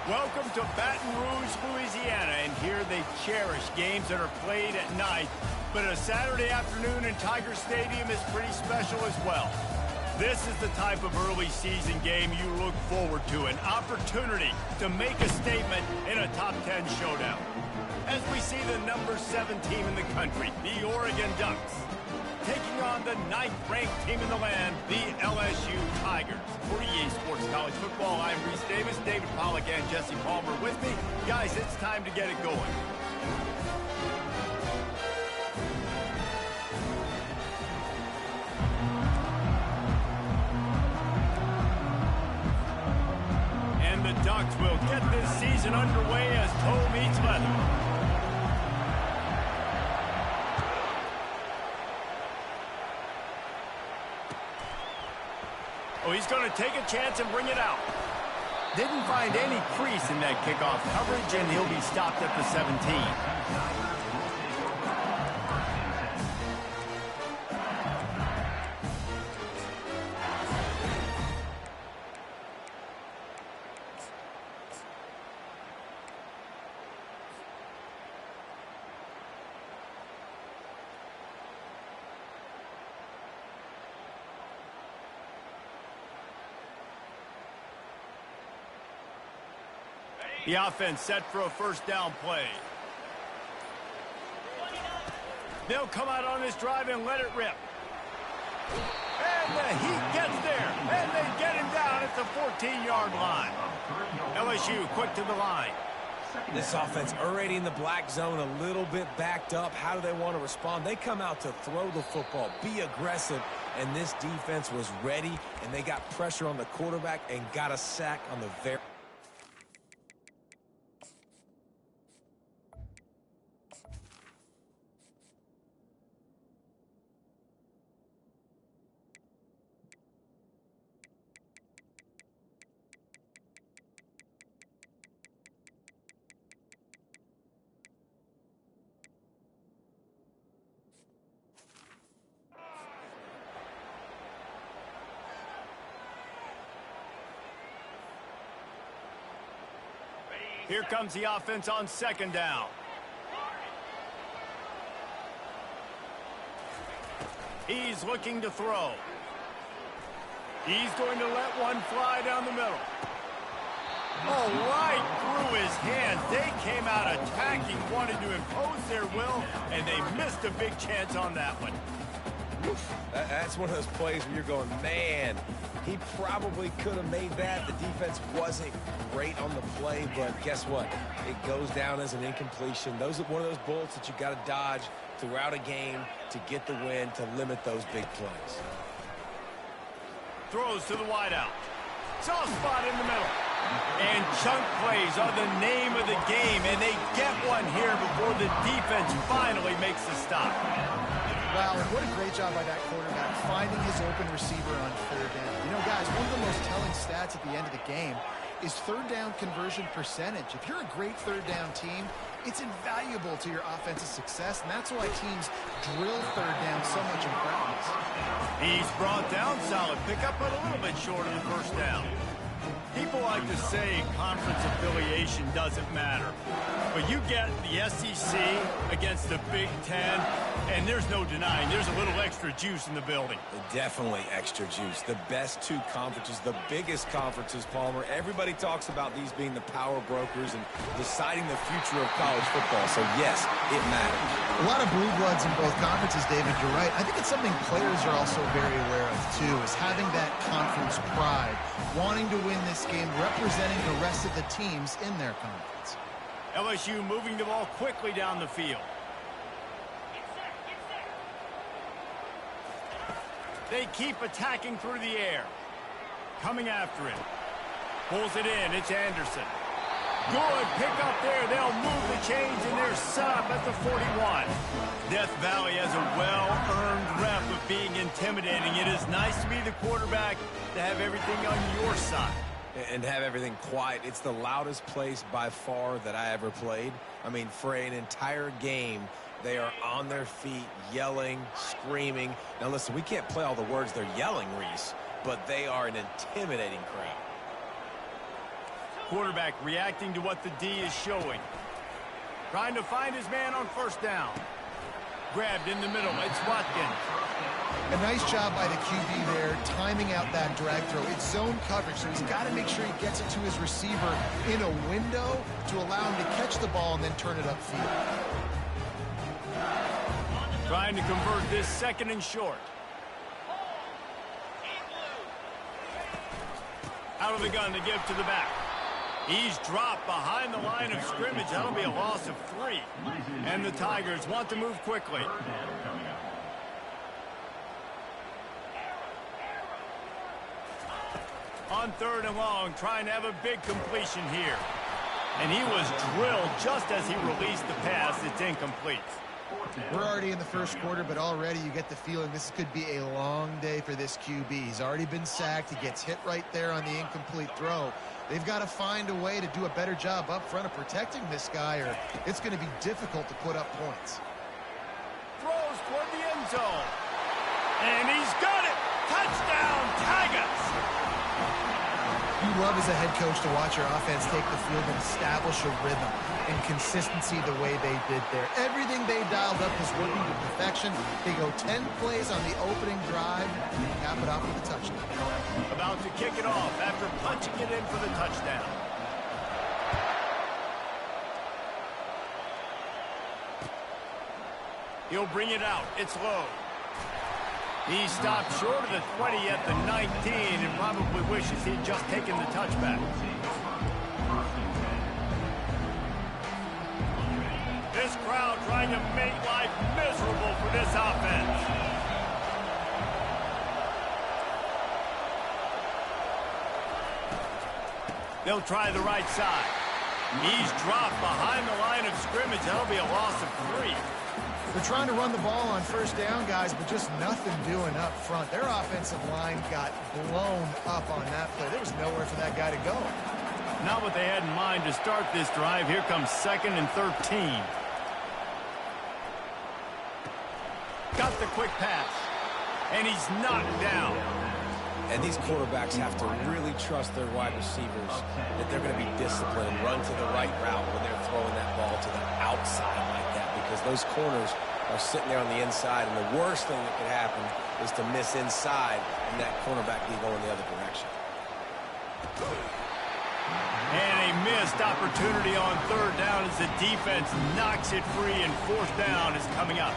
Welcome to Baton Rouge, Louisiana, and here they cherish games that are played at night. But a Saturday afternoon in Tiger Stadium is pretty special as well. This is the type of early season game you look forward to, an opportunity to make a statement in a top 10 showdown. As we see the number 7 team in the country, the Oregon Ducks, taking on the 9th-ranked team in the land, the LSU Tigers. For EA Sports College Football, I'm Reese Davis, David Pollack, and Jesse Palmer with me. Guys, it's time to get it going. And the Ducks will get this season underway as toe meets leather. Oh, he's going to take a chance and bring it out. Didn't find any crease in that kickoff coverage, and he'll be stopped at the 17. The offense set for a first down play. They'll come out on this drive and let it rip. And the Heat gets there, and they get him down at the 14-yard line. LSU quick to the line. This offense already in the black zone, a little bit backed up. How do they want to respond? They come out to throw the football, be aggressive, and this defense was ready, and they got pressure on the quarterback and got a sack on the very... Here comes the offense on second down. He's looking to throw. He's going to let one fly down the middle. Oh, right through his hands. They came out attacking, wanted to impose their will, and they missed a big chance on that one. That's one of those plays where you're going, man, he probably could have made that. The defense wasn't great on the play, but guess what? It goes down as an incompletion. Those are one of those bullets that you got to dodge throughout a game to get the win, to limit those big plays. Throws to the wideout. Soft spot in the middle. And chunk plays are the name of the game, and they get one here before the defense finally makes the stop. Wow, and what a great job by that quarterback, finding his open receiver on third down. You know, guys, one of the most telling stats at the end of the game is third down conversion percentage. If you're a great third down team, it's invaluable to your offensive success, and that's why teams drill third down so much in practice. He's brought down, solid pickup, but a little bit short of the first down. People like to say conference affiliation doesn't matter. But you get the SEC against the Big Ten, and there's no denying there's a little extra juice in the building. Definitely extra juice. The best two conferences, the biggest conferences, Palmer. Everybody talks about these being the power brokers and deciding the future of college football. So, yes, it matters. A lot of blue bloods in both conferences, David. You're right. I think it's something players are also very aware of, too, is having that conference pride, wanting to win this game, representing the rest of the teams in their conference. LSU moving the ball quickly down the field. They keep attacking through the air. Coming after it. Pulls it in. It's Anderson. Good pick up there. They'll move the chains, and they're set up at the 41. Death Valley has a well-earned rep of being intimidating. It is nice to be the quarterback, to have everything on your side. And have everything quiet. It's the loudest place by far that I ever played. I mean, for an entire game, they are on their feet, yelling, screaming. Now, listen, we can't play all the words they're yelling, Reese, but they are an intimidating crowd. Quarterback reacting to what the D is showing. Trying to find his man on first down. Grabbed in the middle. It's Watkins. A nice job by the QB there, timing out that drag throw. It's zone coverage, so he's got to make sure he gets it to his receiver in a window to allow him to catch the ball and then turn it upfield. Trying to convert this second and short. Out of the gun to give to the back. He's dropped behind the line of scrimmage. That'll be a loss of 3. And the Tigers want to move quickly. On third and long, trying to have a big completion here. And he was drilled just as he released the pass. It's incomplete. We're already in the first quarter, but already you get the feeling this could be a long day for this QB. He's already been sacked. He gets hit right there on the incomplete throw. They've got to find a way to do a better job up front of protecting this guy, or it's going to be difficult to put up points. Throws toward the end zone. And he's got it. Touchdown, Tigers. You love as a head coach to watch your offense take the field and establish a rhythm and consistency the way they did there. Everything they dialed up is working to perfection. They go 10 plays on the opening drive and cap it off with a touchdown. About to kick it off after punching it in for the touchdown. He'll bring it out. It's low. He stopped short of the 20 at the 19 and probably wishes he'd just taken the touchback. This crowd trying to make life miserable for this offense. They'll try the right side. He's dropped behind the line of scrimmage. That'll be a loss of 3. They're trying to run the ball on first down, guys, but just nothing doing up front. Their offensive line got blown up on that play. There was nowhere for that guy to go. Not what they had in mind to start this drive. Here comes 2nd and 13. Got the quick pass. And he's knocked down. And these quarterbacks have to really trust their wide receivers that they're going to be disciplined and run to the right route when they're throwing that ball to the outside like that, because those corners are sitting there on the inside, and the worst thing that could happen is to miss inside and that cornerback be going the other direction. And a missed opportunity on third down as the defense knocks it free, and fourth down is coming up.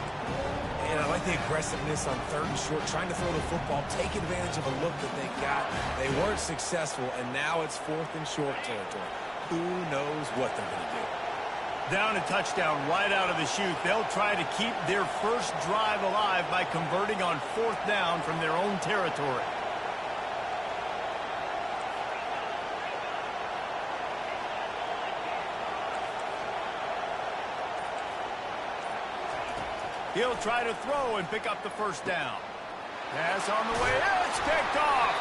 And I like the aggressiveness on third and short, trying to throw the football, take advantage of a look that they got. They weren't successful, and now it's 4th and short territory. Who knows what they're going to do? Down a touchdown right out of the chute. They'll try to keep their first drive alive by converting on 4th down from their own territory. He'll try to throw and pick up the first down. Pass on the way. It's picked off.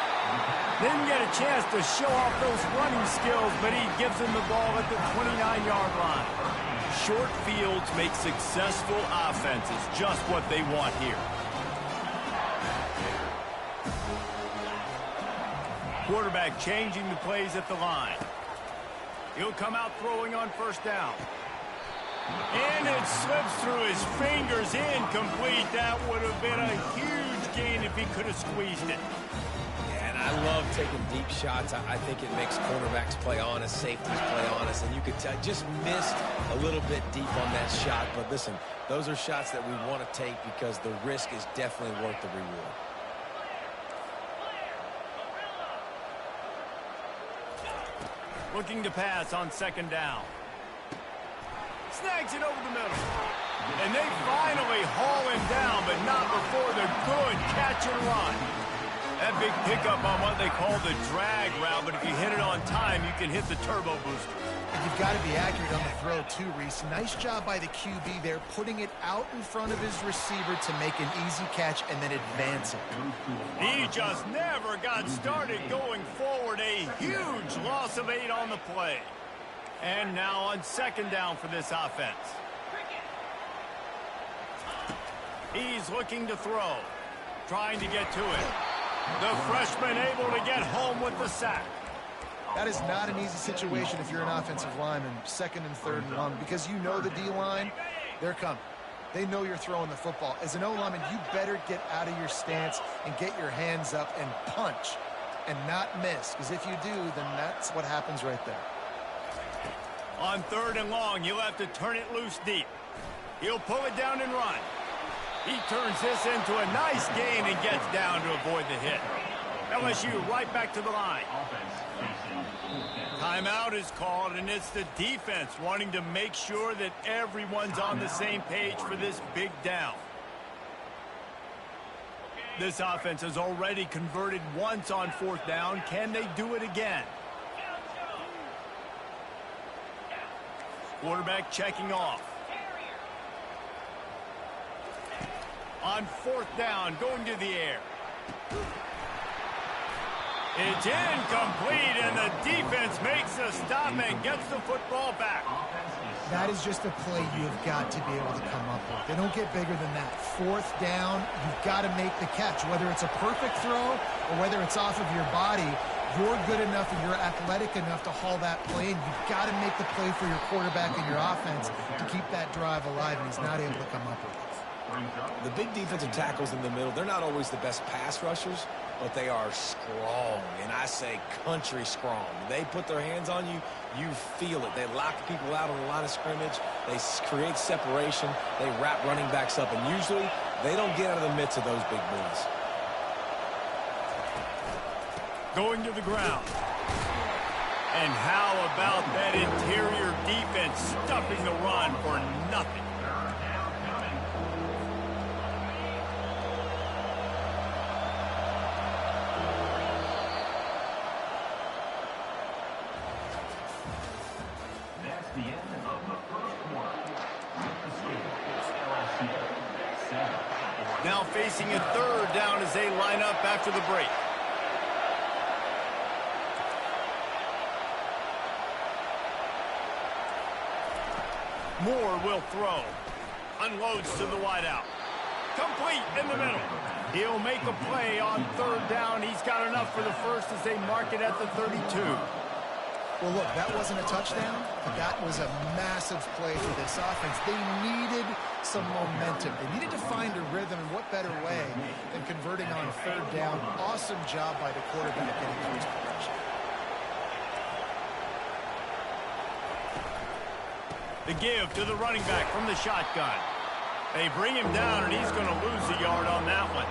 Didn't get a chance to show off those running skills, but he gives him the ball at the 29-yard line. Short fields make successful offenses just what they want here. Quarterback changing the plays at the line. He'll come out throwing on first down. And it slips through his fingers, incomplete. That would have been a huge gain if he could have squeezed it. Yeah, and I love taking deep shots. I think it makes cornerbacks play honest, safeties play honest, and you could tell just missed a little bit deep on that shot. But listen, those are shots that we want to take because the risk is definitely worth the reward. Looking to pass on second down. Snags it over the middle. And they finally haul him down, but not before the good catch and run. That big pickup on what they call the drag route, but if you hit it on time, you can hit the turbo booster. And you've got to be accurate on the throw, too, Reese. Nice job by the QB there, putting it out in front of his receiver to make an easy catch and then advance it. He just never got started going forward. A huge loss of 8 on the play. And now on second down for this offense. He's looking to throw. Trying to get to it. The freshman able to get home with the sack. That is not an easy situation if you're an offensive lineman, second and third and long, because you know the D-line, they're coming. They know you're throwing the football. As an O-lineman, you better get out of your stance and get your hands up and punch and not miss, because if you do, then that's what happens right there. On third and long, you'll have to turn it loose deep. He'll pull it down and run. He turns this into a nice gain and gets down to avoid the hit. LSU right back to the line. Timeout is called, and it's the defense wanting to make sure that everyone's on the same page for this big down. This offense has already converted once on fourth down. Can they do it again? Quarterback checking off. On fourth down, going to the air. It's incomplete, and the defense makes a stop and gets the football back. That is just a play you've got to be able to come up with. They don't get bigger than that. Fourth down, you've got to make the catch. Whether it's a perfect throw or whether it's off of your body, you're good enough and you're athletic enough to haul that play, and you've got to make the play for your quarterback and your offense to keep that drive alive, and he's not able to come up with it. The big defensive tackles in the middle, they're not always the best pass rushers, but they are strong, and I say country strong. They put their hands on you, you feel it. They lock people out on the line of scrimmage. They create separation. They wrap running backs up, and usually they don't get out of the midst of those big boys. Going to the ground. And how about that interior defense stuffing the run for nothing? Now facing a third down as they line up after the break. Moore will throw. Unloads to the wideout. Complete in the middle. He'll make a play on third down. He's got enough for the first as they mark it at the 32. Well, look, that wasn't a touchdown, but that was a massive play for this offense. They needed some momentum. They needed to find a rhythm, and what better way than converting on third down. Awesome job by the quarterback getting through his progression. The give to the running back from the shotgun. They bring him down, and he's going to lose a yard on that one.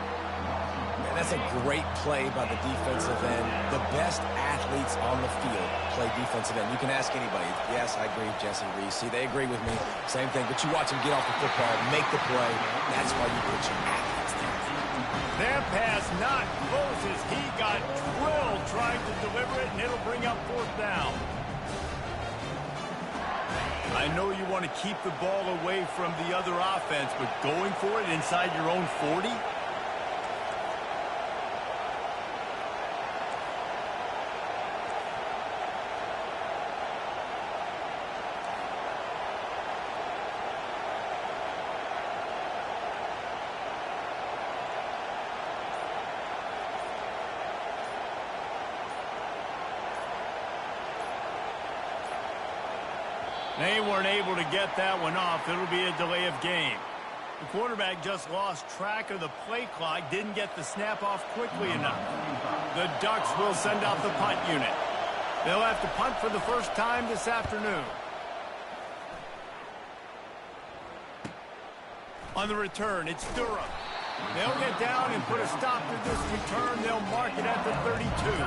Man, that's a great play by the defensive end. The best athletes on the field play defensive end. You can ask anybody. Yes, I agree with Jesse Reese. See, they agree with me. Same thing. But you watch them get off the football, make the play. That's why you put your athletes there. Their pass not close as he got drilled trying to deliver it, and it'll bring up fourth down. I know you want to keep the ball away from the other offense, but going for it inside your own 40? They weren't able to get that one off. It'll be a delay of game. The quarterback just lost track of the play clock, didn't get the snap off quickly enough. The Ducks will send out the punt unit. They'll have to punt for the first time this afternoon. On the return, it's Durham. They'll get down and put a stop to this return. They'll mark it at the 32.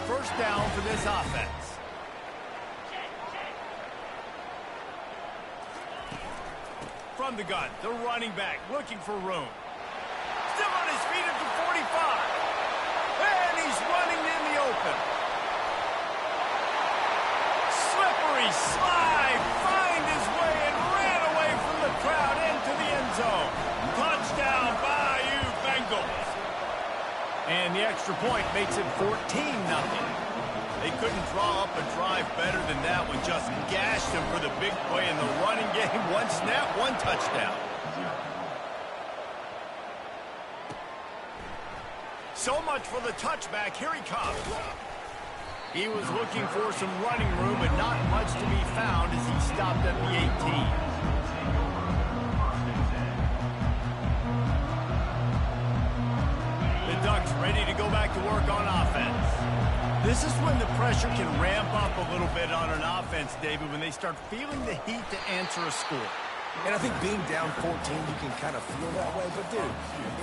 First down for this offense. From the gun, the running back looking for room. Still on his feet at the 45. And he's running in the open. Slippery slide, find his way and ran away from the crowd into the end zone. Touchdown, Bayou Bengals. And the extra point makes it 14-0. They couldn't draw up a drive better than that one. Just gashed him for the big play in the running game. One snap, one touchdown. So much for the touchback. Here he comes. He was looking for some running room, but not much to be found as he stopped at the 18. The Ducks ready to go back to work on offense. This is when the pressure can ramp up a little bit on an offense, David, when they start feeling the heat to answer a score. And I think being down 14, you can kind of feel that way. But, dude,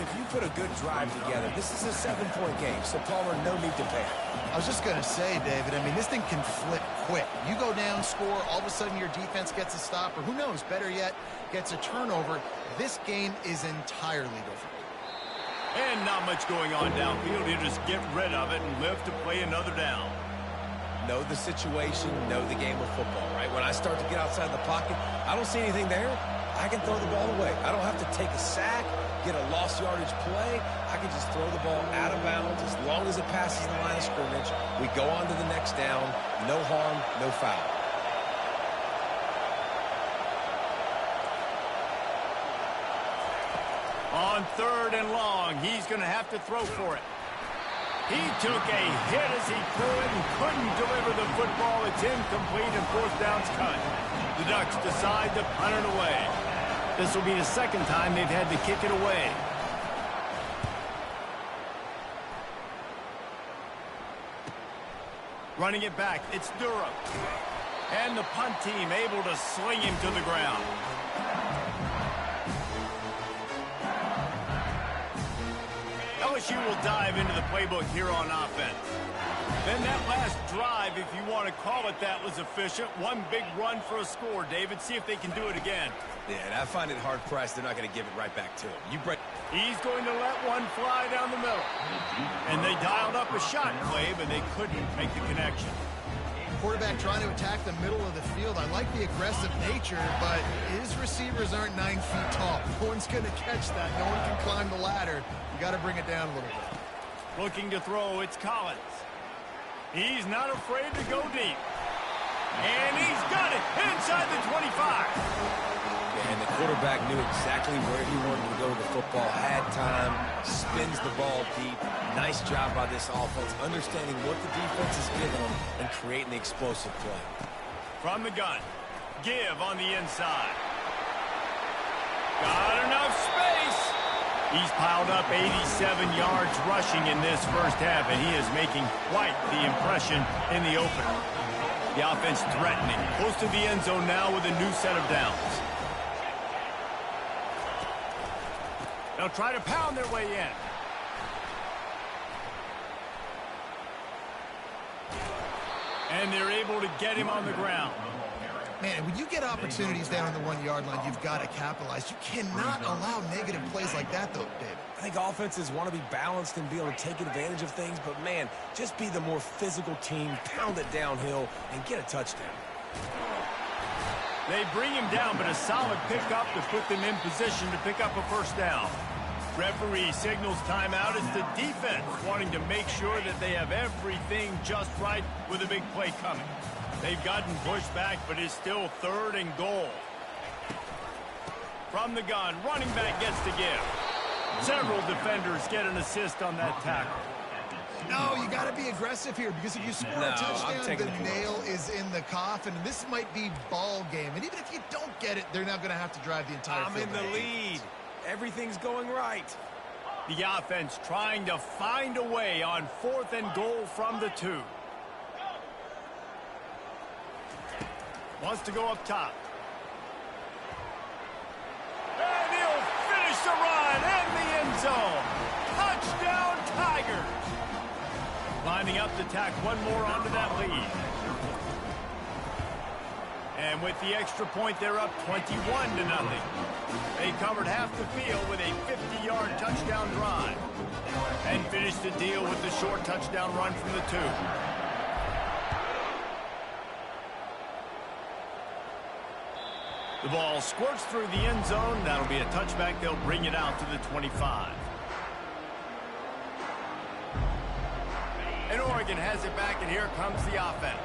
if you put a good drive together, this is a 7-point game. So, Palmer, no need to panic. I was just going to say, David, I mean, this thing can flip quick. You go down, score, all of a sudden your defense gets a stop, or who knows, better yet, gets a turnover. This game is entirely different. And not much going on downfield. You just get rid of it and live to play another down. Know the situation, know the game of football, right? When I start to get outside the pocket, I don't see anything there. I can throw the ball away. I don't have to take a sack, get a lost yardage play. I can just throw the ball out of bounds as long as it passes the line of scrimmage. We go on to the next down. No harm, no foul. On 3rd and long, he's going to have to throw for it. He took a hit as he threw it and couldn't deliver the football. It's incomplete and 4th down's cut. The Ducks decide to punt it away. This will be the 2nd time they've had to kick it away. Running it back, it's Durham. And the punt team able to sling him to the ground. LSU will dive into the playbook here on offense. Then that last drive, if you want to call it that, was efficient. One big run for a score. David, see if they can do it again. Yeah, and I find it hard-pressed. They're not going to give it right back to him. He's going to let one fly down the middle. And they dialed up a shot play, but they couldn't make the connection. Quarterback trying to attack the middle of the field. I like the aggressive nature, but his receivers aren't 9 feet tall. No one's going to catch that. No one can climb the ladder. You got to bring it down a little bit. Looking to throw, it's Collins. He's not afraid to go deep. And he's got it inside the 25. Yeah, and the quarterback knew exactly where he wanted to go with the football, had time, spins the ball deep. Nice job by this offense, understanding what the defense is giving them and creating the explosive play. From the gun, Give on the inside. Got enough space. He's piled up 87 yards rushing in this first half, and he is making quite the impression in the opener. The offense threatening, close to the end zone now with a new set of downs. They'll try to pound their way in. And they're able to get him on the ground. Man, when you get opportunities down on the 1 yard line, you've got to capitalize. You cannot allow negative plays like that, though, David. I think offenses want to be balanced and be able to take advantage of things, but, man, just be the more physical team, pound it downhill, and get a touchdown. They bring him down, but a solid pickup to put them in position to pick up a first down. Referee signals timeout. It's the defense wanting to make sure that they have everything just right with a big play coming. They've gotten pushed back, but it's still 3rd and goal. From the gun, running back gets to give. Several defenders get an assist on that tackle. No, you got to be aggressive here, because if you score a touchdown, the nail is in the coffin, and this might be ball game. And even if you don't get it, they're not going to have to drive the entire field. I'm in the lead. Everything's going right. The offense trying to find a way on 4th and goal from the 2. Wants to go up top. And he'll finish the run in the end zone. Touchdown, Tigers. Lining up to tack one more onto that lead. And with the extra point, they're up 21-0. They covered half the field with a 50-yard touchdown drive. And finished the deal with the short touchdown run from the 2. The ball squirts through the end zone. That'll be a touchback. They'll bring it out to the 25. And Oregon has it back, and here comes the offense.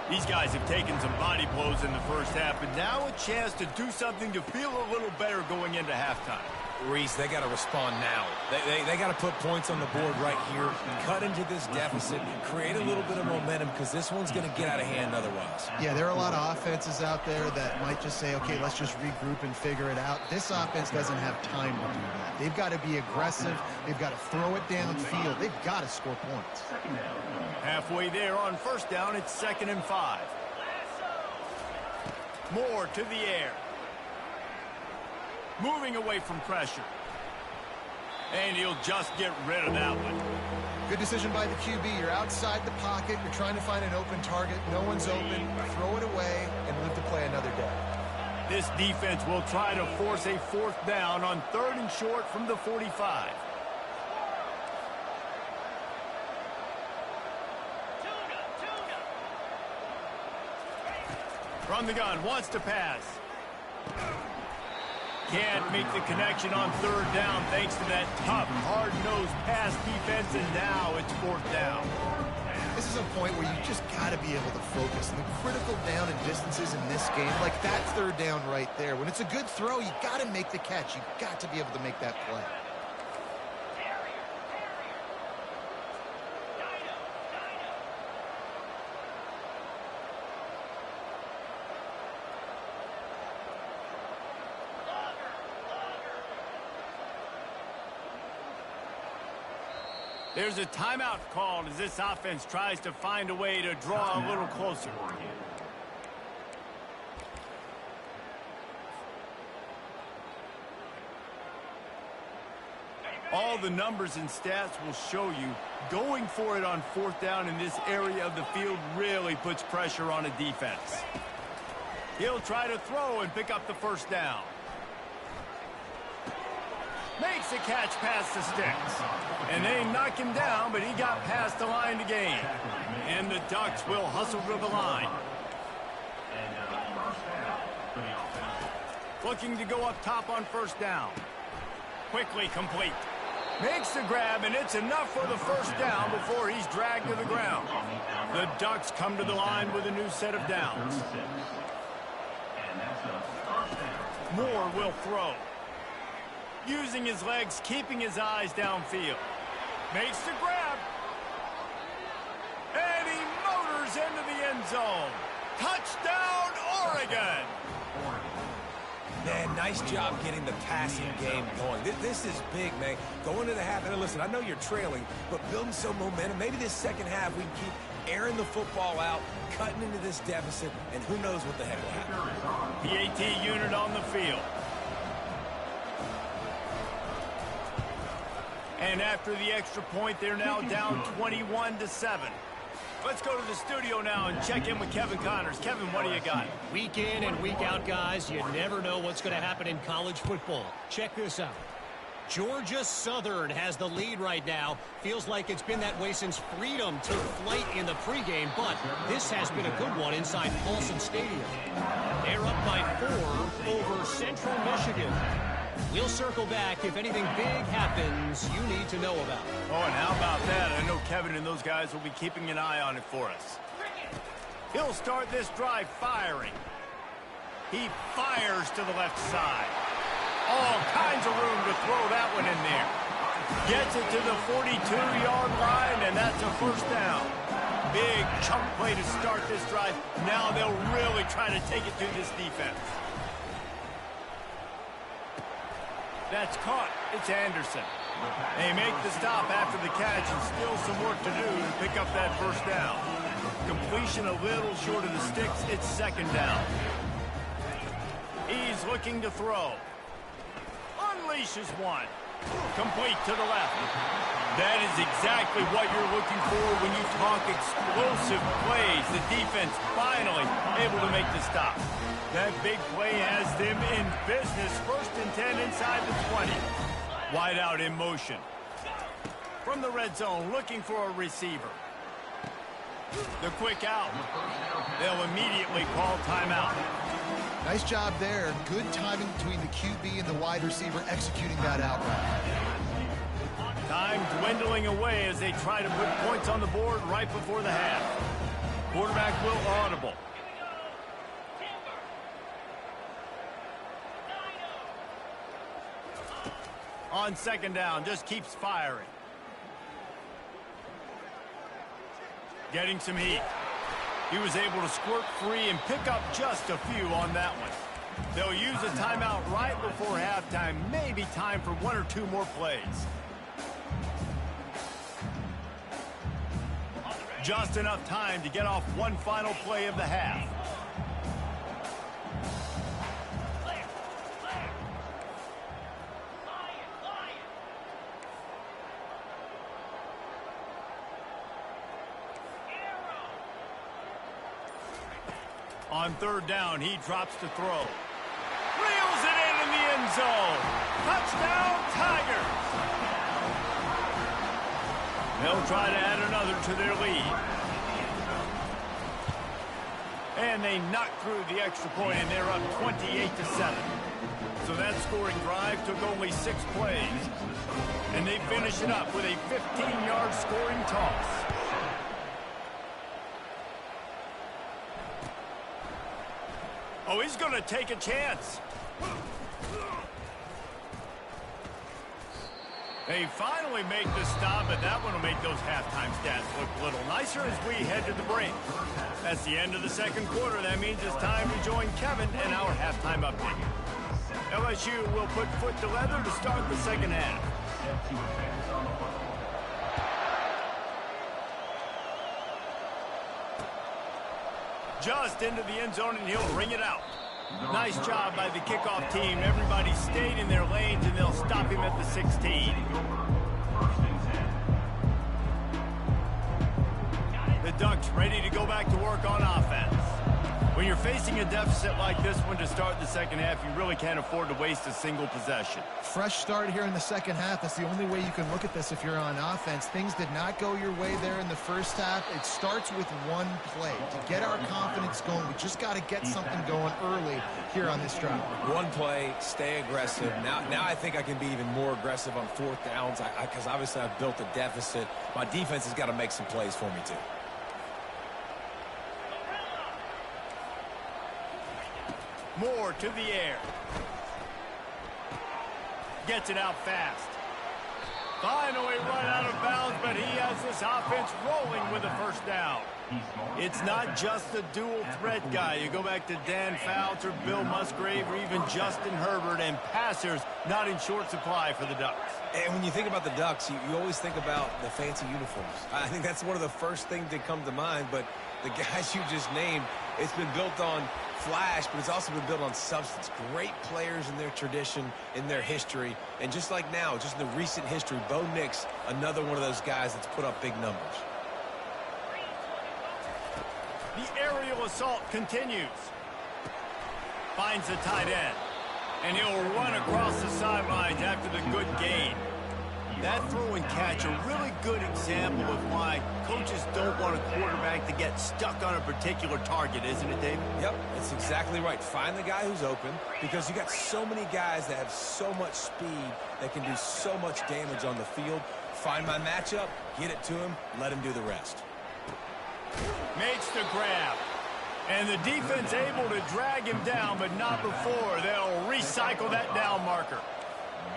These guys have taken some body blows in the first half, but now a chance to do something to feel a little better going into halftime. Reese, they got to respond now. They got to put points on the board right here, cut into this deficit, create a little bit of momentum because this one's going to get out of hand otherwise. Yeah, there are a lot of offenses out there that might just say, okay, let's just regroup and figure it out. This offense doesn't have time to do that. They've got to be aggressive. They've got to throw it downfield. They've got to score points. Halfway there on first down, it's 2nd and 5. Moore to the air. Moving away from pressure. And he'll just get rid of that one. Good decision by the QB. You're outside the pocket. You're trying to find an open target. No one's open. Throw it away and live to play another day. This defense will try to force a 4th down on 3rd and short from the 45. From the gun, wants to pass. Can't make the connection on 3rd down thanks to that tough, hard-nosed pass defense, and now it's 4th down. This is a point where you just got to be able to focus. The critical down and distances in this game, like that 3rd down right there. When it's a good throw, you got to make the catch. You got to be able to make that play. There's a timeout called as this offense tries to find a way to draw a little closer. All the numbers and stats will show you going for it on 4th down in this area of the field really puts pressure on a defense. He'll try to throw and pick up the 1st down. Makes a catch past the sticks. And they knock him down, but he got past the line to gain. And the Ducks will hustle to the line. Looking to go up top on 1st down. Quickly complete. Makes the grab, and it's enough for the 1st down before he's dragged to the ground. The Ducks come to the line with a new set of downs. Moore will throw. Using his legs, keeping his eyes downfield. Makes the grab. And he motors into the end zone. Touchdown, Oregon! Man, nice job getting the passing game going. This is big, man. Going to the half, and listen, I know you're trailing, but building some momentum. Maybe this 2nd half we can keep airing the football out, cutting into this deficit, and who knows what the heck will happen. PAT unit on the field. And after the extra point, they're now down 21-7. Let's go to the studio now and check in with Kevin Connors. Kevin, what do you got? Week in and week out, guys, you never know what's going to happen in college football. Check this out. Georgia Southern has the lead right now. Feels like it's been that way since Freedom took flight in the pregame, but this has been a good one inside Paulson Stadium. They're up by 4 over Central Michigan. We'll circle back if anything big happens you need to know about. Oh, and how about that? I know Kevin and those guys will be keeping an eye on it for us. He'll start this drive firing. He fires to the left side. All kinds of room to throw that one in there. Gets it to the 42-yard line, and that's a 1st down. Big chunk play to start this drive. Now they'll really try to take it to this defense. That's caught. It's Anderson. They make the stop after the catch, and still some work to do to pick up that 1st down. Completion a little short of the sticks. It's 2nd down. He's looking to throw. Unleashes one. Complete to the left. That is exactly what you're looking for when you talk explosive plays. The defense finally able to make the stop. That big play has them in business. 1st and 10 inside the 20. Wide out in motion. From the red zone, looking for a receiver. The quick out. They'll immediately call timeout. Nice job there. Good timing between the QB and the wide receiver executing that out route. Time dwindling away as they try to put points on the board right before the half. Quarterback will audible. On second down, just keeps firing. Getting some heat. He was able to squirt free and pick up just a few on that one. They'll use a timeout right before halftime. Maybe time for one or two more plays. Just enough time to get off one final play of the half. On third down, he drops to throw. Reels it in the end zone. Touchdown, Tigers. They'll try to add another to their lead. And they knock through the extra point, and they're up 28-7. So that scoring drive took only 6 plays. And they finish it up with a 15-yard scoring toss. Oh, he's going to take a chance. They finally make the stop, but that one will make those halftime stats look a little nicer as we head to the break. That's the end of the second quarter. That means it's time to join Kevin in our halftime update. LSU will put foot to leather to start the second half. Just into the end zone, and he'll ring it out. Nice job by the kickoff team. Everybody stayed in their lanes, and they'll stop him at the 16. The Ducks ready to go back to work on offense. When you're facing a deficit like this one to start the second half, you really can't afford to waste a single possession. Fresh start here in the second half. That's the only way you can look at this if you're on offense. Things did not go your way there in the first half. It starts with one play. To get our confidence going, we just got to get something going early here on this drive. One play, stay aggressive. Now I think I can be even more aggressive on fourth downs because obviously I've built a deficit. My defense has got to make some plays for me too. Moore to the air. Gets it out fast. Finally run out of bounds, but he has this offense rolling with a first down. It's not just the dual threat guy. You go back to Dan Fouts or Bill Musgrave or even Justin Herbert, and passers not in short supply for the Ducks. And when you think about the Ducks, you always think about the fancy uniforms. I think that's one of the first things that come to mind, but the guys you just named, it's been built on flash, but it's also been built on substance. Great players in their tradition, in their history, and just like now, just in the recent history, Bo Nix, another one of those guys that's put up big numbers. The aerial assault continues. Finds the tight end, and he'll run across the sidelines after the good gain. That throw and catch, a really good example of why coaches don't want a quarterback to get stuck on a particular target, isn't it, David? Yep, that's exactly right. Find the guy who's open, because you got so many guys that have so much speed that can do so much damage on the field. Find my matchup, get it to him, let him do the rest. Makes the grab. And the defense able to drag him down, but not before. They'll recycle that down marker.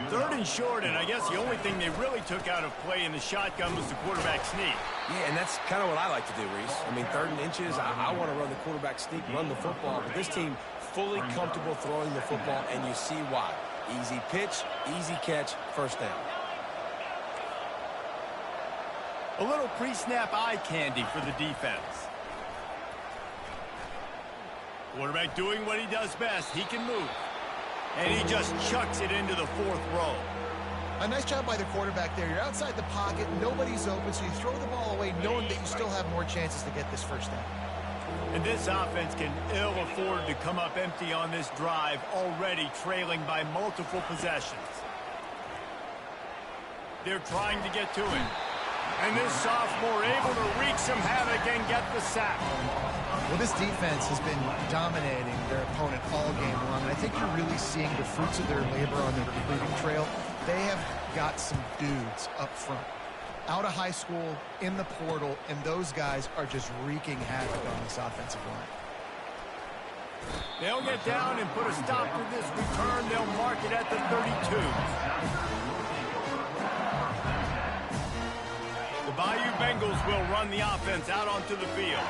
Third and short, and I guess the only thing they really took out of play in the shotgun was the quarterback sneak. Yeah, and that's kind of what I like to do, Reese. I mean, 3rd and inches, I want to run the quarterback sneak, run the football, but this team fully comfortable throwing the football, and you see why. Easy pitch, easy catch, first down. A little pre-snap eye candy for the defense. Quarterback doing what he does best. He can move. And he just chucks it into the 4th row. A nice job by the quarterback there. You're outside the pocket. Nobody's open, so you throw the ball away knowing that you still have more chances to get this first down. And this offense can ill afford to come up empty on this drive, already trailing by multiple possessions. They're trying to get to him. And this sophomore able to wreak some havoc and get the sack. Well, this defense has been dominating their opponent all game long, and I think you're really seeing the fruits of their labor on their recruiting trail. They have got some dudes up front, out of high school, in the portal, and those guys are just wreaking havoc on this offensive line. They'll get down and put a stop to this return. They'll mark it at the 32. The Bayou Bengals will run the offense out onto the field.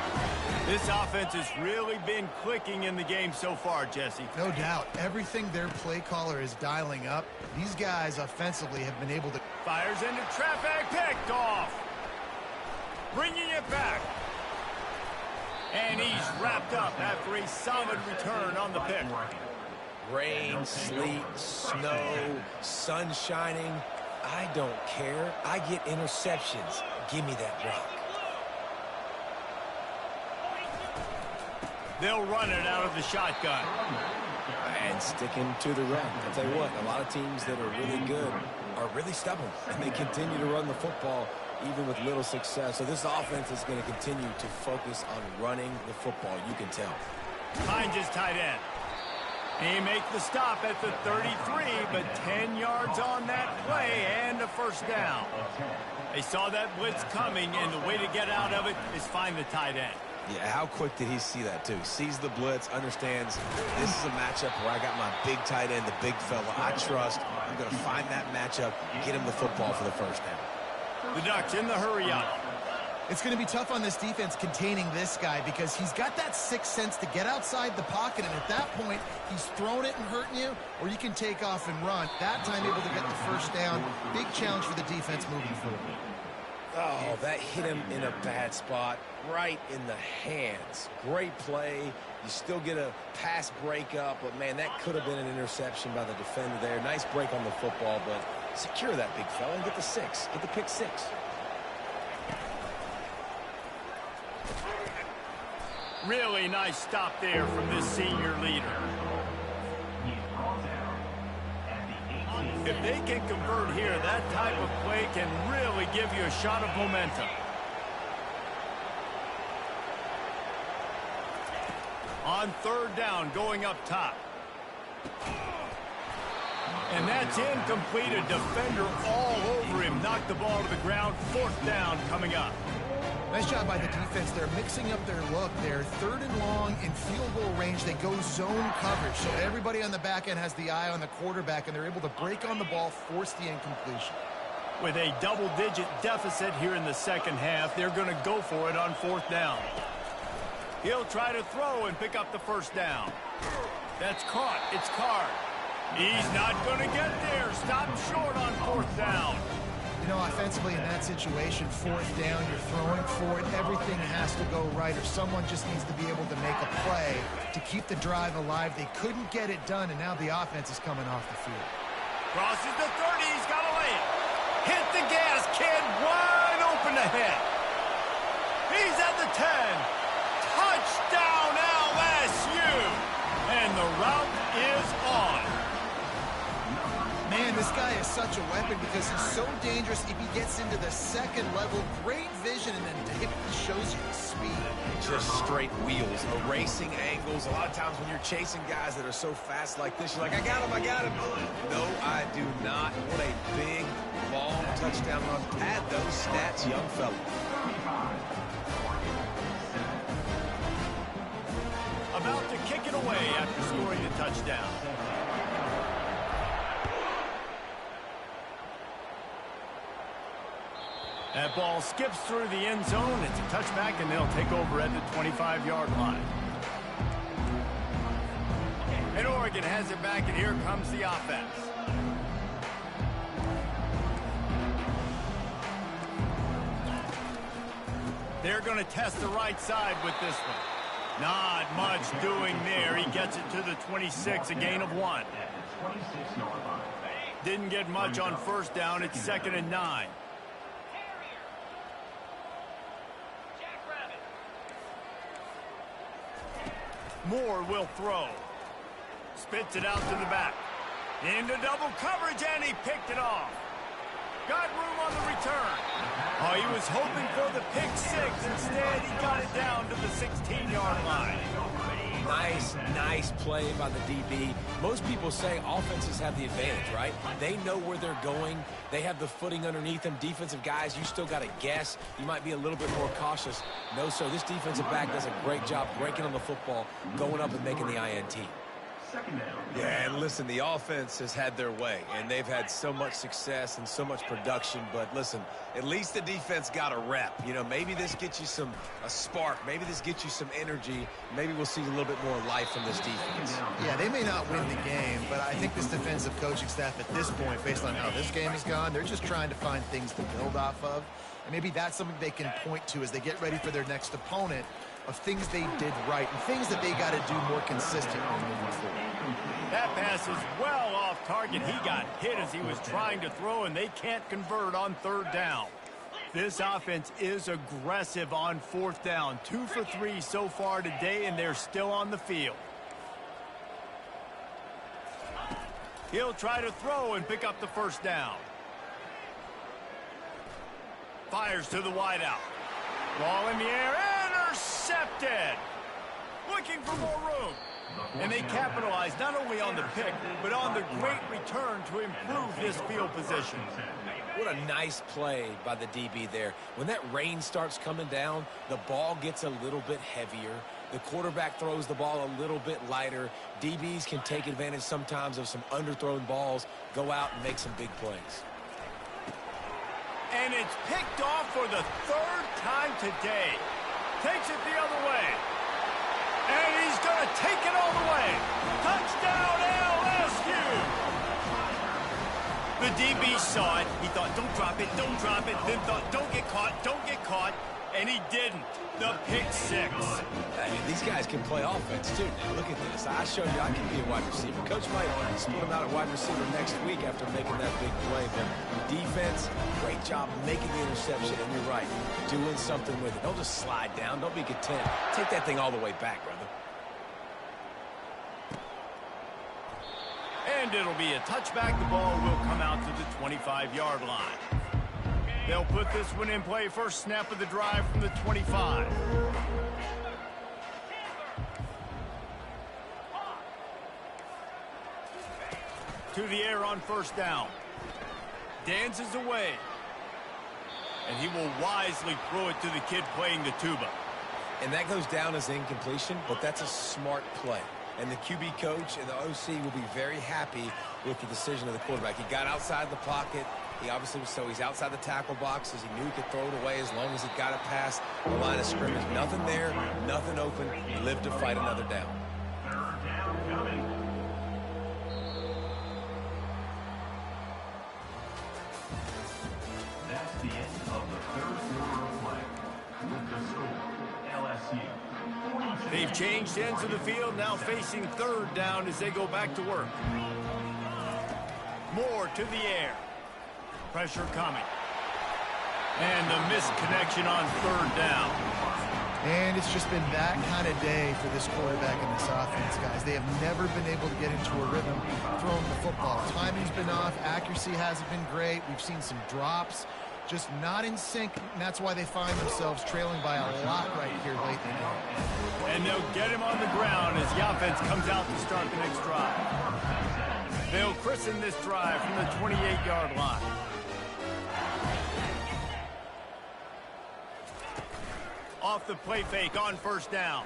This offense has really been clicking in the game so far, Jesse. No doubt. Everything their play caller is dialing up, these guys offensively have been able to... Fires into traffic, picked off. Bringing it back. And he's wrapped up after a solid return on the pick. Rain, sleet, snow, sun shining. I don't care. I get interceptions. Give me that rock. They'll run it out of the shotgun. And sticking to the run. I'll tell you what, a lot of teams that are really good are really stubborn. And they continue to run the football even with little success. So this offense is going to continue to focus on running the football. You can tell. Finds his tight end. He makes the stop at the 33, but 10 yards on that play and a first down. They saw that blitz coming, and the way to get out of it is find the tight end. Yeah, how quick did he see that, too? Sees the blitz, understands this is a matchup where I got my big tight end, the big fella. I trust I'm going to find that matchup, get him the football for the first down. The Ducks in the hurry up. It's going to be tough on this defense containing this guy because he's got that sixth sense to get outside the pocket, and at that point, he's throwing it and hurting you, or you can take off and run. That time able to get the first down. Big challenge for the defense moving forward. Oh, that hit him in a bad spot, right in the hands. Great play. You still get a pass breakup, but, man, that could have been an interception by the defender there. Nice break on the football, but secure that big fella and get the six. Get the pick six. Really nice stop there from this senior leader. If they can convert here, that type of play can really give you a shot of momentum. On third down, going up top. And that's incomplete. A defender all over him. Knocked the ball to the ground. Fourth down coming up. Nice job by the defense. They're mixing up their look. They're third and long in field goal range. They go zone coverage. So everybody on the back end has the eye on the quarterback, and they're able to break on the ball, force the incompletion. With a double-digit deficit here in the second half, they're going to go for it on fourth down. He'll try to throw and pick up the first down. That's caught. It's Card. He's not going to get there. Stop short on fourth down. You know, offensively in that situation, fourth down, you're throwing for it. Everything has to go right, or someone just needs to be able to make a play to keep the drive alive. They couldn't get it done, and now the offense is coming off the field. Crosses the 30. He's got to lay it. Hit the gas, kid. Wide open ahead. He's at the 10. Touchdown, LSU. And the route is on. Man, this guy is such a weapon because he's so dangerous if he gets into the second level. Great vision, and then it shows you the speed. Just straight wheels, erasing angles. A lot of times when you're chasing guys that are so fast like this, you're like, I got him, I got him. No, I do not. What a big, long touchdown run. Pad those stats, young fella. About to kick it away after scoring the touchdown. That ball skips through the end zone. It's a touchback, and they'll take over at the 25-yard line. And Oregon has it back, and here comes the offense. They're going to test the right side with this one. Not much doing there. He gets it to the 26, a gain of 1. Didn't get much on first down. It's 2nd and 9. Moore will throw. Spits it out to the back. Into double coverage, and he picked it off. Got room on the return. Oh, he was hoping for the pick six. Instead, he got it down to the 16-yard line. Nice play by the DB. Most people say offenses have the advantage, right? They know where they're going. They have the footing underneath them. Defensive guys, you still got to guess. You might be a little bit more cautious. No, sir, this defensive back does a great job breaking on the football, going up and making the INT. Yeah, and listen, the offense has had their way, and they've had so much success and so much production. But listen, at least the defense got a rep. You know, maybe this gets you a spark. Maybe this gets you some energy. Maybe we'll see a little bit more life from this defense. Yeah, they may not win the game, but I think this defensive coaching staff at this point, based on how this game has gone, they're just trying to find things to build off of. And maybe that's something they can point to as they get ready for their next opponent, of things they did right and things that they got to do more consistently moving forward. That pass is well off target. He got hit as he was trying to throw, and they can't convert on third down. This offense is aggressive on fourth down. 2 for 3 so far today, and they're still on the field. He'll try to throw and pick up the first down. Fires to the wideout. Ball in the air, intercepted. Looking for more room. And they capitalize not only on the pick, but on the great return to improve this field position. What a nice play by the DB there. When that rain starts coming down, the ball gets a little bit heavier. The quarterback throws the ball a little bit lighter. DBs can take advantage sometimes of some underthrown balls, go out and make some big plays. And it's picked off for the third time today. Takes it the other way. And he's going to take it all the way. Touchdown, LSU! The DB saw it. He thought, don't drop it, don't drop it. Then thought, don't get caught. And he didn't. The pick six. These guys can play offense, too. Now, look at this. I showed you I can be a wide receiver. Coach might split him out at wide receiver next week after making that big play. But defense, great job making the interception. And you're right, doing something with it. Don't just slide down. Don't be content. Take that thing all the way back, brother. And it'll be a touchback. The ball will come out to the 25-yard line. They'll put this one in play. First snap of the drive from the 25. To the air on first down. Dances away. And he will wisely throw it to the kid playing the tuba. And that goes down as incompletion, but that's a smart play. And the QB coach and the OC will be very happy with the decision of the quarterback. He got outside the pocket. He obviously was he's outside the tackle boxes. He knew he could throw it away as long as he got it past the line of scrimmage. Nothing there, nothing open. He lived to fight another down. That's the end of the third quarter of play. With the score, LSU. They've changed ends of the field, now facing third down as they go back to work. Moore to the air. Pressure coming. And the missed connection on third down. And it's just been that kind of day for this quarterback and this offense, guys. They have never been able to get into a rhythm throwing the football. Timing's been off. Accuracy hasn't been great. We've seen some drops. Just not in sync, and that's why they find themselves trailing by a lot right here late in the game. And they'll get him on the ground as the offense comes out to start the next drive. They'll christen this drive from the 28-yard line. Off the play fake on first down.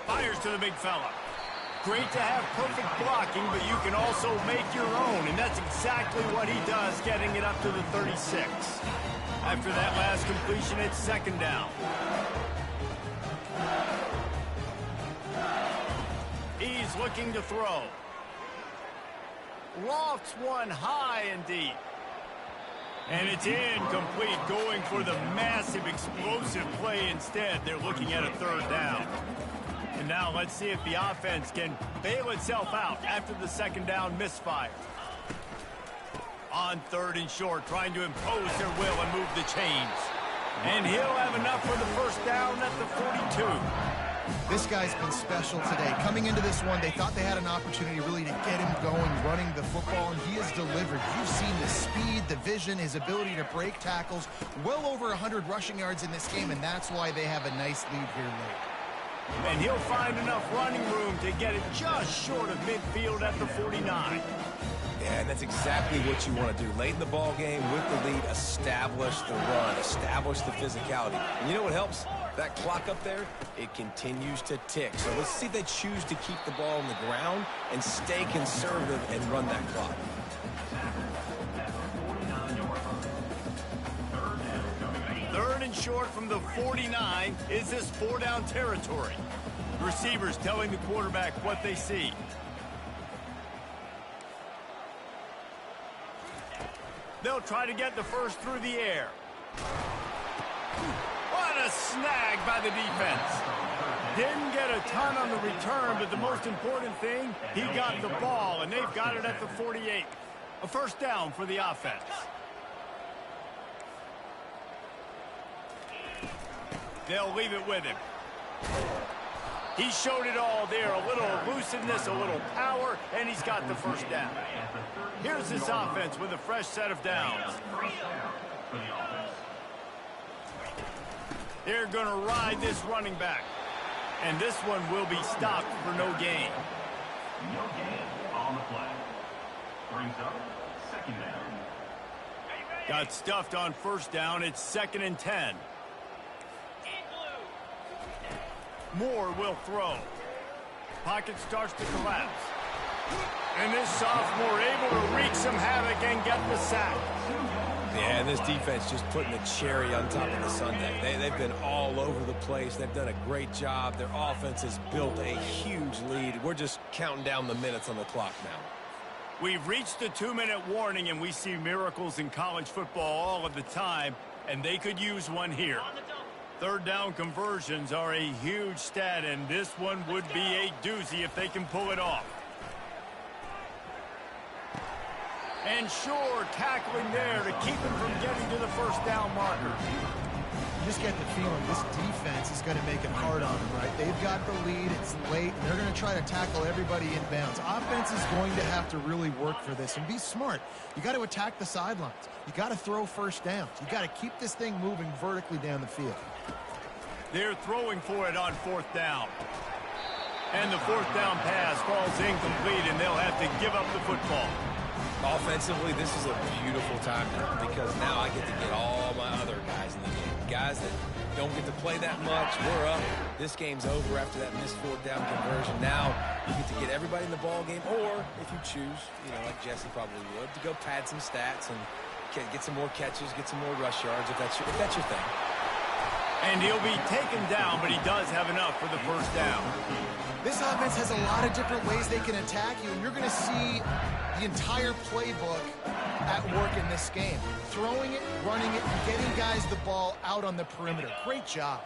Fires to the big fella. Great to have perfect blocking, but you can also make your own, and that's exactly what he does, getting it up to the 36. After that last completion, it's second down. He's looking to throw. Lofts one high and deep. And it's incomplete, going for the massive explosive play instead. They're looking at a third down. And now let's see if the offense can bail itself out after the second down misfire. On third and short, trying to impose their will and move the chains. And he'll have enough for the first down at the 42. This guy's been special today. Coming into this one, they thought they had an opportunity really to get him going, running the football, and he has delivered. You've seen the speed, the vision, his ability to break tackles. Well over 100 rushing yards in this game, and that's why they have a nice lead here late. And he'll find enough running room to get it just short of midfield at the 49. Yeah, and that's exactly what you want to do. Late in the ball game with the lead, establish the run, establish the physicality. And you know what helps? That clock up there, it continues to tick. So let's see if they choose to keep the ball on the ground and stay conservative and run that clock. Third and short from the 49. Is this 4-down territory? Receivers telling the quarterback what they see. They'll try to get the first through the air. What a snag by the defense. Didn't get a ton on the return, but the most important thing, he got the ball, and they've got it at the 48. A first down for the offense. They'll leave it with him. He showed it all there. A little elusiveness, a little power, and he's got the first down. Here's his offense with a fresh set of downs. They're going to ride this running back. And this one will be stopped for no gain. No gain on the play. Brings up second down. Got stuffed on first down. It's 2nd and 10. Moore will throw. Pocket starts to collapse. And this sophomore able to wreak some havoc and get the sack. Yeah, and this defense just putting the cherry on top of the sundae. They've been all over the place. They've done a great job. Their offense has built a huge lead. We're just counting down the minutes on the clock now. We've reached the 2-minute warning, and we see miracles in college football all of the time, and they could use one here. Third down conversions are a huge stat, and this one would be a doozy if they can pull it off. And sure, tackling there to keep him from getting to the first down marker. You just get the feeling this defense is going to make it hard on them, right? They've got the lead. It's late. And they're going to try to tackle everybody inbounds. Offense is going to have to really work for this and be smart. You got to attack the sidelines. You got to throw first downs. You got to keep this thing moving vertically down the field. They're throwing for it on 4th down. And the 4th down pass falls incomplete, and they'll have to give up the football. Offensively, this is a beautiful time now because now I get to get all my other guys in the game. Guys that don't get to play that much, we're up. This game's over after that missed 4th down conversion. Now you get to get everybody in the ball game, or if you choose, like Jesse probably would, to go pad some stats and get some more catches, get some more rush yards if that's your thing. And he'll be taken down, but he does have enough for the first down. This offense has a lot of different ways they can attack you, and you're going to see the entire playbook at work in this game. Throwing it, running it, and getting guys the ball out on the perimeter. Great job.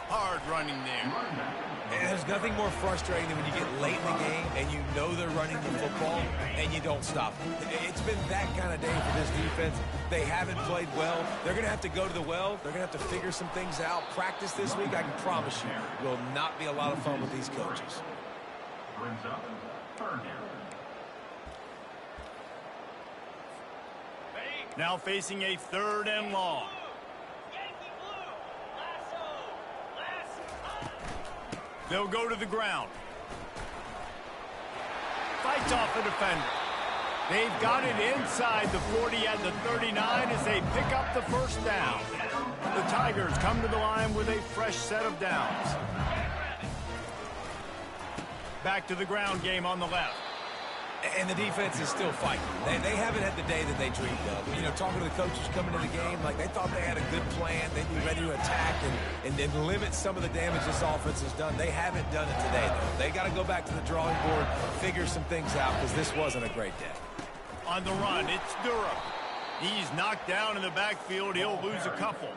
Hard running there. And there's nothing more frustrating than when you get late in the game and you know they're running the football and you don't stop them. It's been that kind of day for this defense. They haven't played well. They're going to have to go to the well. They're going to have to figure some things out. Practice this week, I can promise you, will not be a lot of fun with these coaches. Brings up third down. Now facing a 3rd and long. They'll go to the ground. Fights off the defender. They've got it inside the 40 at the 39 as they pick up the first down. The Tigers come to the line with a fresh set of downs. Back to the ground game on the left. And the defense is still fighting. They haven't had the day that they dreamed of. Talking to the coaches coming to the game, like they thought they had a good plan. They'd be ready to attack and then limit some of the damage this offense has done. They haven't done it today, though. They got to go back to the drawing board, figure some things out, because this wasn't a great day. On the run, it's Durham. He's knocked down in the backfield. He'll lose a couple.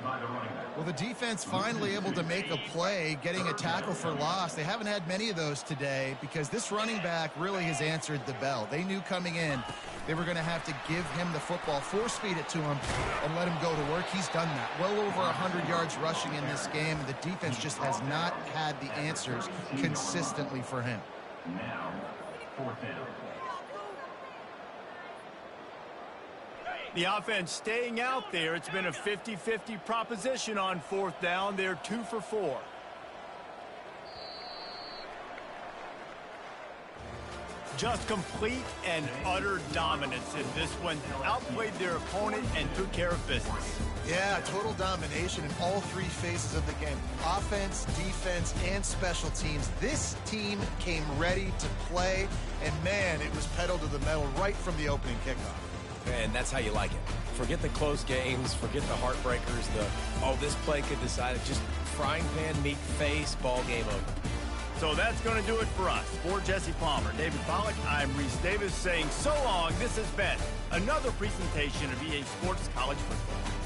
Well, the defense finally able to make a play, getting a tackle for loss. They haven't had many of those today because this running back really has answered the bell. They knew coming in they were going to have to give him the football, force-feed it to him, and let him go to work. He's done that. Well over 100 yards rushing in this game. The defense just has not had the answers consistently for him. Now, 4th down. The offense staying out there. It's been a 50-50 proposition on fourth down. They're 2 for 4. Just complete and utter dominance in this one. Outplayed their opponent and took care of business. Yeah, total domination in all 3 phases of the game. Offense, defense, and special teams. This team came ready to play, and man, it was pedal to the metal right from the opening kickoff. And that's how you like it. Forget the close games, forget the heartbreakers, this play could decide it. Just frying pan, meat face, ball game over. So that's going to do it for us. For Jesse Palmer, David Pollack, I'm Reese Davis saying so long. This has been another presentation of EA Sports College Football.